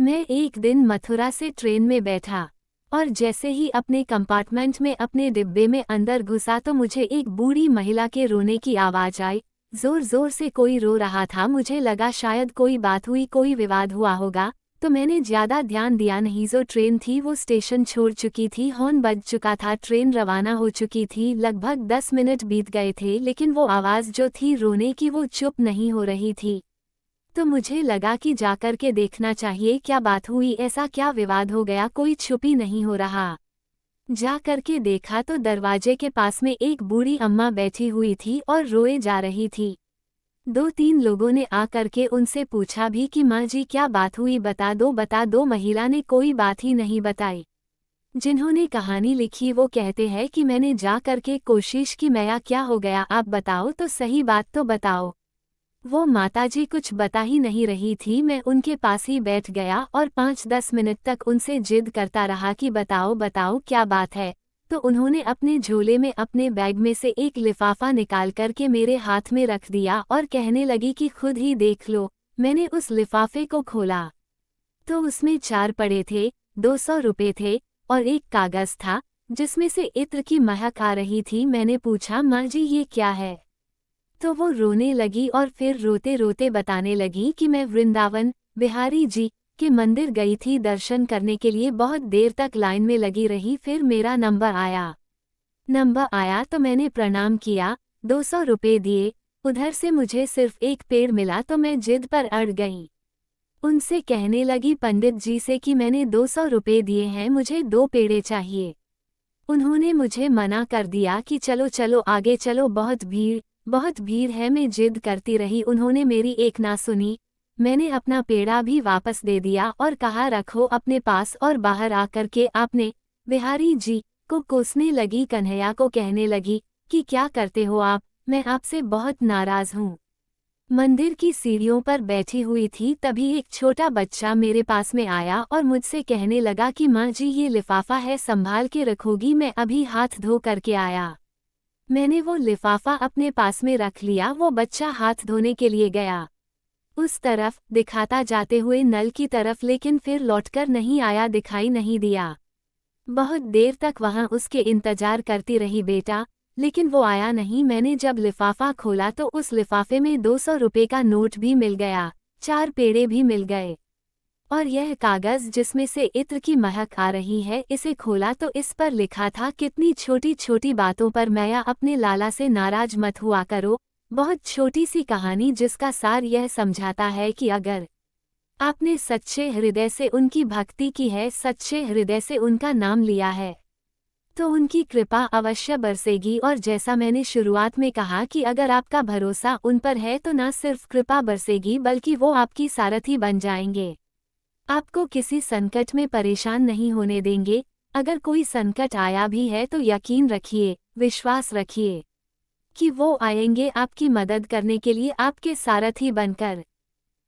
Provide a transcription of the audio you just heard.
मैं एक दिन मथुरा से ट्रेन में बैठा और जैसे ही अपने कंपार्टमेंट में अपने डिब्बे में अंदर घुसा तो मुझे एक बूढ़ी महिला के रोने की आवाज आई। जोर जोर से कोई रो रहा था। मुझे लगा शायद कोई बात हुई, कोई विवाद हुआ होगा, तो मैंने ज्यादा ध्यान दिया नहीं। जो ट्रेन थी वो स्टेशन छोड़ चुकी थी, हॉर्न बज चुका था, ट्रेन रवाना हो चुकी थी। लगभग 10 मिनट बीत गए थे, लेकिन वो आवाज जो थी रोने की वो चुप नहीं हो रही थी। तो मुझे लगा कि जाकर के देखना चाहिए क्या बात हुई, ऐसा क्या विवाद हो गया, कोई छुपी नहीं हो रहा। जा करके देखा तो दरवाजे के पास में एक बूढ़ी अम्मा बैठी हुई थी और रोए जा रही थी। 2-3 लोगों ने आकर के उनसे पूछा भी कि माँ जी क्या बात हुई, बता दो बता दो। महिला ने कोई बात ही नहीं बताई। जिन्होंने कहानी लिखी वो कहते हैं कि मैंने जा करके कोशिश की, मैया क्या हो गया, आप बताओ तो सही, बात तो बताओ। वो माताजी कुछ बता ही नहीं रही थी। मैं उनके पास ही बैठ गया और 5-10 मिनट तक उनसे जिद करता रहा कि बताओ बताओ क्या बात है। तो उन्होंने अपने झोले में अपने बैग में से एक लिफाफा निकाल करके मेरे हाथ में रख दिया और कहने लगी कि खुद ही देख लो। मैंने उस लिफाफे को खोला तो उसमें 4 पड़े थे, 200 रुपए थे और एक कागज था जिसमें से इत्र की महक आ रही थी। मैंने पूछा माँ जी ये क्या है? तो वो रोने लगी और फिर रोते रोते बताने लगी कि मैं वृंदावन बिहारी जी के मंदिर गई थी दर्शन करने के लिए, बहुत देर तक लाइन में लगी रही, फिर मेरा नंबर आया तो मैंने प्रणाम किया, 200 रुपए दिए। उधर से मुझे सिर्फ एक पेड़ मिला तो मैं जिद पर अड़ गई। उनसे कहने लगी पंडित जी से कि मैंने 200 रुपए दिए हैं, मुझे 2 पेड़े चाहिए। उन्होंने मुझे मना कर दिया कि चलो चलो आगे चलो, बहुत भीड़ है। मैं जिद करती रही, उन्होंने मेरी एक ना सुनी। मैंने अपना पेड़ा भी वापस दे दिया और कहा रखो अपने पास, और बाहर आकर के आपने बिहारी जी को कोसने लगी। कन्हैया को कहने लगी कि क्या करते हो आप, मैं आपसे बहुत नाराज हूँ। मंदिर की सीढ़ियों पर बैठी हुई थी, तभी एक छोटा बच्चा मेरे पास में आया और मुझसे कहने लगा कि माँ जी ये लिफाफा है, संभाल के रखोगी, मैं अभी हाथ धो करके आया। मैंने वो लिफाफा अपने पास में रख लिया। वो बच्चा हाथ धोने के लिए गया उस तरफ, दिखाता जाते हुए नल की तरफ, लेकिन फिर लौटकर नहीं आया, दिखाई नहीं दिया। बहुत देर तक वहां उसके इंतजार करती रही बेटा, लेकिन वो आया नहीं। मैंने जब लिफाफा खोला तो उस लिफाफे में 200 रुपए का नोट भी मिल गया, 4 पेड़े भी मिल गए और यह कागज जिसमें से इत्र की महक आ रही है, इसे खोला तो इस पर लिखा था कितनी छोटी छोटी बातों पर मैया अपने लाला से नाराज मत हुआ करो। बहुत छोटी सी कहानी जिसका सार यह समझाता है कि अगर आपने सच्चे हृदय से उनकी भक्ति की है, सच्चे हृदय से उनका नाम लिया है, तो उनकी कृपा अवश्य बरसेगी। और जैसा मैंने शुरुआत में कहा कि अगर आपका भरोसा उन पर है तो न सिर्फ कृपा बरसेगी बल्कि वो आपकी सारथी बन जाएंगे, आपको किसी संकट में परेशान नहीं होने देंगे। अगर कोई संकट आया भी है तो यकीन रखिए, विश्वास रखिए कि वो आएंगे आपकी मदद करने के लिए, आपके सारथी बनकर।